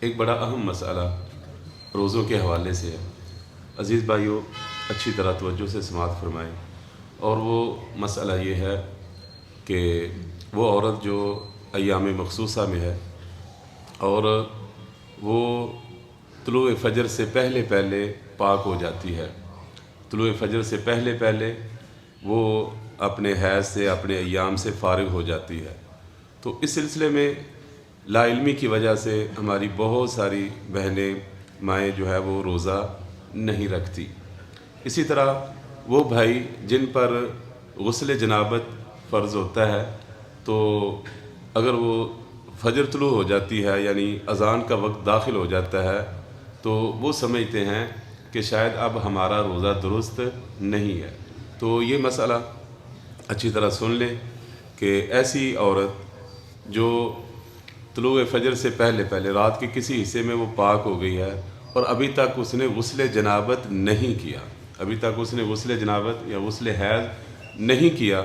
ایک بڑا اہم مسئلہ روزوں کے حوالے سے ہے۔ عزیز بھائیوں، اچھی طرح توجہ سے سماعت فرمائیں، اور وہ مسئلہ یہ ہے کہ وہ عورت جو ایام مخصوصہ میں ہے اور وہ طلوع فجر سے پہلے پاک ہو جاتی ہے، طلوع فجر سے پہلے وہ اپنے حیض سے، اپنے ایام سے فارغ ہو جاتی ہے، تو اس سلسلے میں لا علمی کی وجہ سے ہماری بہت ساری بہنیں مائیں جو ہے وہ روزہ نہیں رکھتی۔ اسی طرح وہ بھائی جن پر غسل جنابت فرض ہوتا ہے، تو اگر وہ فجر طلوع ہو جاتی ہے یعنی اذان کا وقت داخل ہو جاتا ہے، تو وہ سمجھتے ہیں کہ شاید اب ہمارا روزہ درست نہیں ہے۔ تو یہ مسئلہ اچھی طرح سن لیں کہ ایسی عورت جو طلوع فجر سے پہلے رات کے کسی حصے میں وہ پاک ہو گئی ہے اور ابھی تک اس نے غسل جنابت نہیں کیا، ابھی تک اس نے غسل جنابت یا غسل حیض نہیں کیا،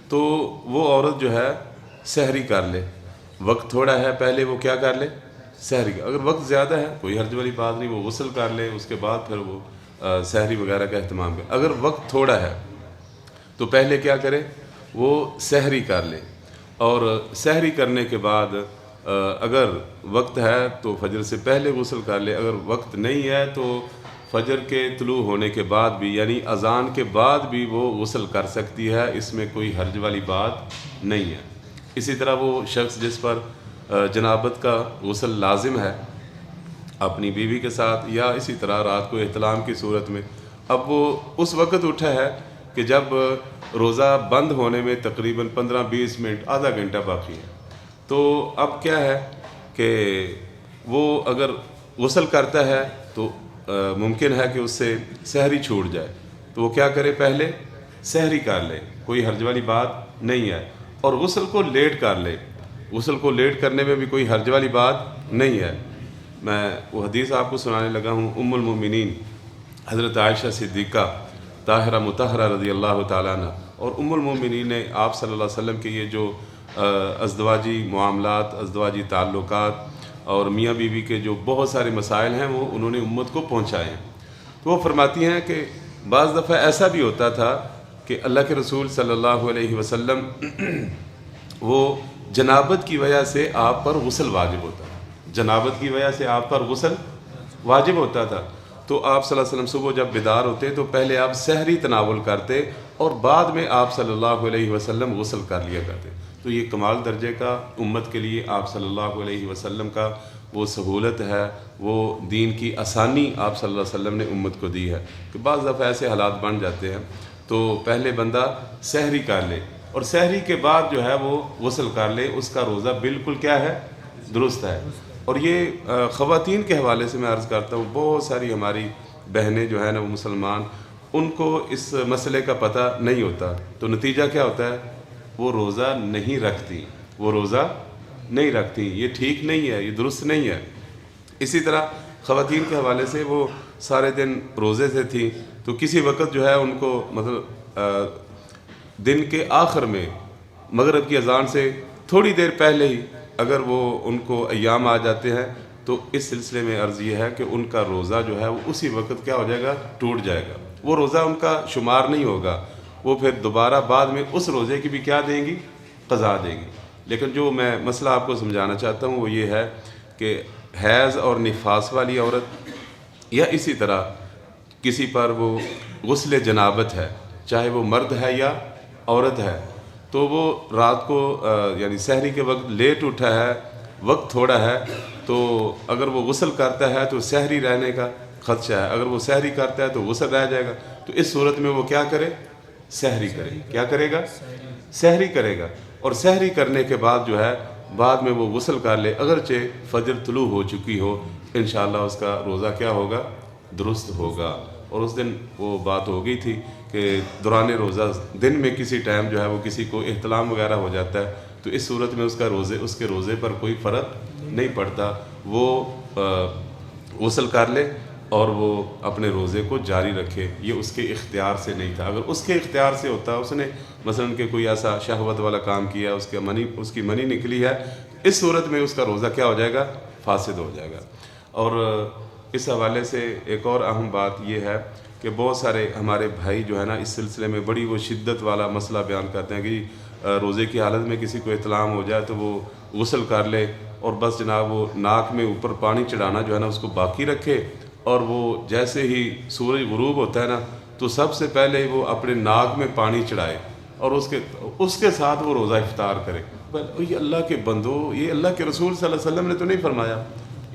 تو وہ عورت جو ہے سحری کر لے۔ وقت تھوڑا ہے، پہلے وہ کیا کر لے؟ سحری کا۔ اگر وقت زیادہ ہے کوئی حرج والی بات نہیں، وہ غسل کر لے، اس کے بعد پھر وہ سحری وغیرہ کا اہتمام کرے۔ اگر وقت تھوڑا ہے تو پہلے کیا کرے؟ وہ سحری کر لے، اور سحری کرنے کے بعد اگر وقت ہے تو فجر سے پہلے غسل کر لے، اگر وقت نہیں ہے تو فجر کے طلوع ہونے کے بعد بھی یعنی اذان کے بعد بھی وہ غسل کر سکتی ہے، اس میں کوئی حرج والی بات نہیں ہے۔ اسی طرح وہ شخص جس پر جنابت کا غسل لازم ہے اپنی بیوی کے ساتھ، یا اسی طرح رات کو احتلام کی صورت میں، اب وہ اس وقت اٹھا ہے کہ جب روزہ بند ہونے میں تقریباً 15-20 منٹ، آدھا گھنٹہ باقی ہے، تو اب کیا ہے کہ وہ اگر غسل کرتا ہے تو ممکن ہے کہ اس سے سحری چھوٹ جائے، تو وہ کیا کرے؟ پہلے سحری کر لے، کوئی حرج والی بات نہیں ہے، اور غسل کو لیٹ کر لے، غسل کو لیٹ کرنے میں بھی کوئی حرج والی بات نہیں ہے۔ میں وہ حدیث آپ کو سنانے لگا ہوں، ام المومنین حضرت عائشہ صدیقہ طاہرہ مطہرہ رضی اللہ تعالیٰ عنہ، اور ام المومنین نے آپ صلی اللہ علیہ وسلم کے یہ جو ازدواجی معاملات، ازدواجی تعلقات اور میاں بیوی کے جو بہت سارے مسائل ہیں، وہ انہوں نے امت کو پہنچائے ہیں۔ تو وہ فرماتی ہیں کہ بعض دفعہ ایسا بھی ہوتا تھا کہ اللہ کے رسول صلی اللہ علیہ وسلم وہ جنابت کی وجہ سے آپ پر غسل واجب ہوتا تھا، جنابت کی وجہ سے آپ پر غسل واجب ہوتا تھا، تو آپ صلی اللہ علیہ وسلم صبح جب بیدار ہوتے تو پہلے آپ سحری تناول کرتے اور بعد میں آپ صلی اللہ علیہ وسلم غسل کر لیا کرتے۔ تو یہ کمال درجے کا امت کے لیے آپ صلی اللہ علیہ وسلم کا وہ سہولت ہے، وہ دین کی آسانی آپ صلی اللہ علیہ وسلم نے امت کو دی ہے کہ بعض دفعہ ایسے حالات بن جاتے ہیں، تو پہلے بندہ سحری کر لے اور سحری کے بعد جو ہے وہ غسل کر لے، اس کا روزہ بالکل کیا ہے؟ درست ہے۔ اور یہ خواتین کے حوالے سے میں عرض کرتا ہوں، بہت ساری ہماری بہنیں جو ہیں نا وہ مسلمان، ان کو اس مسئلے کا پتہ نہیں ہوتا، تو نتیجہ کیا ہوتا ہے؟ وہ روزہ نہیں رکھتی، وہ روزہ نہیں رکھتی۔ یہ ٹھیک نہیں ہے، یہ درست نہیں ہے۔ اسی طرح خواتین کے حوالے سے وہ سارے دن روزے سے تھیں، تو کسی وقت جو ہے ان کو مطلب دن کے آخر میں مغرب کی اذان سے تھوڑی دیر پہلے ہی اگر وہ ان کو ایام آ جاتے ہیں، تو اس سلسلے میں عرض یہ ہے کہ ان کا روزہ جو ہے وہ اسی وقت کیا ہو جائے گا؟ ٹوٹ جائے گا، وہ روزہ ان کا شمار نہیں ہوگا، وہ پھر دوبارہ بعد میں اس روزے کی بھی کیا دیں گی؟ قضا دیں گی۔ لیکن جو میں مسئلہ آپ کو سمجھانا چاہتا ہوں وہ یہ ہے کہ حیض اور نفاس والی عورت، یا اسی طرح کسی پر وہ غسل جنابت ہے، چاہے وہ مرد ہے یا عورت ہے، تو وہ رات کو یعنی سحری کے وقت لیٹ اٹھا ہے، وقت تھوڑا ہے، تو اگر وہ غسل کرتا ہے تو سحری رہنے کا خدشہ ہے، اگر وہ سحری کرتا ہے تو غسل رہ جائے گا، تو اس صورت میں وہ کیا کرے؟ سحری کرے۔ کیا کرے گا؟ سحری کرے گا، اور سحری کرنے کے بعد جو ہے بعد میں وہ غسل کر لے، اگرچہ فجر طلوع ہو چکی ہو، انشاءاللہ اس کا روزہ کیا ہوگا؟ درست ہوگا۔ اور اس دن وہ بات ہو گئی تھی کہ دوران روزہ دن میں کسی ٹائم جو ہے وہ کسی کو احتلام وغیرہ ہو جاتا ہے، تو اس صورت میں اس کے روزے پر کوئی فرق نہیں پڑتا، وہ غسل کر لے اور وہ اپنے روزے کو جاری رکھے۔ یہ اس کے اختیار سے نہیں تھا، اگر اس کے اختیار سے ہوتا، اس نے مثلاً کہ کوئی ایسا شہوت والا کام کیا، اس کی منی نکلی ہے، اس صورت میں اس کا روزہ کیا ہو جائے گا؟ فاسد ہو جائے گا۔ اور اس حوالے سے ایک اور اہم بات یہ ہے کہ بہت سارے ہمارے بھائی جو ہے نا اس سلسلے میں بڑی وہ شدت والا مسئلہ بیان کرتے ہیں کہ روزے کی حالت میں کسی کو اطلام ہو جائے تو وہ غسل کر لے اور بس جناب وہ ناک میں اوپر پانی چڑھانا جو ہے نا اس کو باقی رکھے، اور وہ جیسے ہی سورج غروب ہوتا ہے نا تو سب سے پہلے وہ اپنے ناک میں پانی چڑھائے اور اس کے ساتھ وہ روزہ افطار کرے۔ یہ اللہ کے بندو، یہ اللہ کے رسول صلی اللہ علیہ وسلم نے تو نہیں فرمایا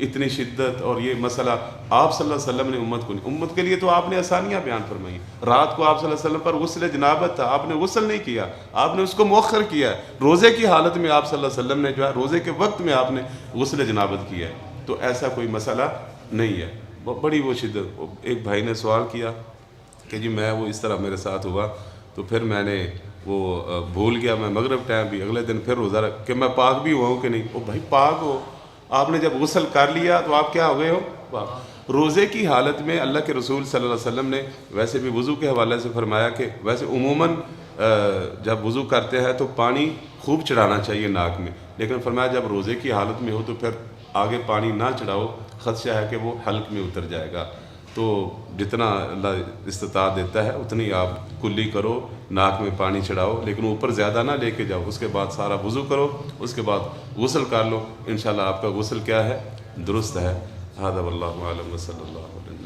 اتنی شدت، اور یہ مسئلہ آپ صلی اللہ علیہ وسلم نے امت کے لیے تو آپ نے آسانیاں بیان فرمائی۔ رات کو آپ صلی اللہ علیہ وسلم پر غسل جنابت تھا، آپ نے غسل نہیں کیا، آپ نے اس کو مؤخر کیا ہے۔ روزے کی حالت میں آپ صلی اللہ علیہ وسلم نے جو ہے روزے کے وقت میں آپ نے غسل جنابت کیا ہے، تو ایسا کوئی مسئلہ نہیں ہے۔ بڑی وہ شدت۔ ایک بھائی نے سوال کیا کہ جی میں وہ اس طرح میرے ساتھ ہوا تو پھر میں نے وہ بھول گیا، میں مغرب ٹائم بھی اگلے دن پھر روزہ رکھ کہ میں پاک بھی ہوا ہوں کہ نہیں۔ او بھائی پاک ہو، آپ نے جب غسل کر لیا تو آپ کیا ہو گئے ہو؟ پاک۔ روزے کی حالت میں اللہ کے رسول صلی اللہ علیہ وسلم نے ویسے بھی وضو کے حوالے سے فرمایا کہ ویسے عموماً جب وضو کرتے ہیں تو پانی خوب چڑھانا چاہیے ناک میں، لیکن فرمایا جب روزے کی حالت میں ہو تو پھر آگے پانی نہ چڑھاؤ، خدشہ ہے کہ وہ حلق میں اتر جائے گا۔ تو جتنا اللہ استطاعت دیتا ہے اتنی آپ کلی کرو، ناک میں پانی چڑھاؤ، لیکن اوپر زیادہ نہ لے کے جاؤ۔ اس کے بعد سارا وضو کرو، اس کے بعد غسل کر لو، انشاءاللہ آپ کا غسل کیا ہے؟ درست ہے۔ ھذا واللہ اعلم وصلی اللہ علیہ وسلم۔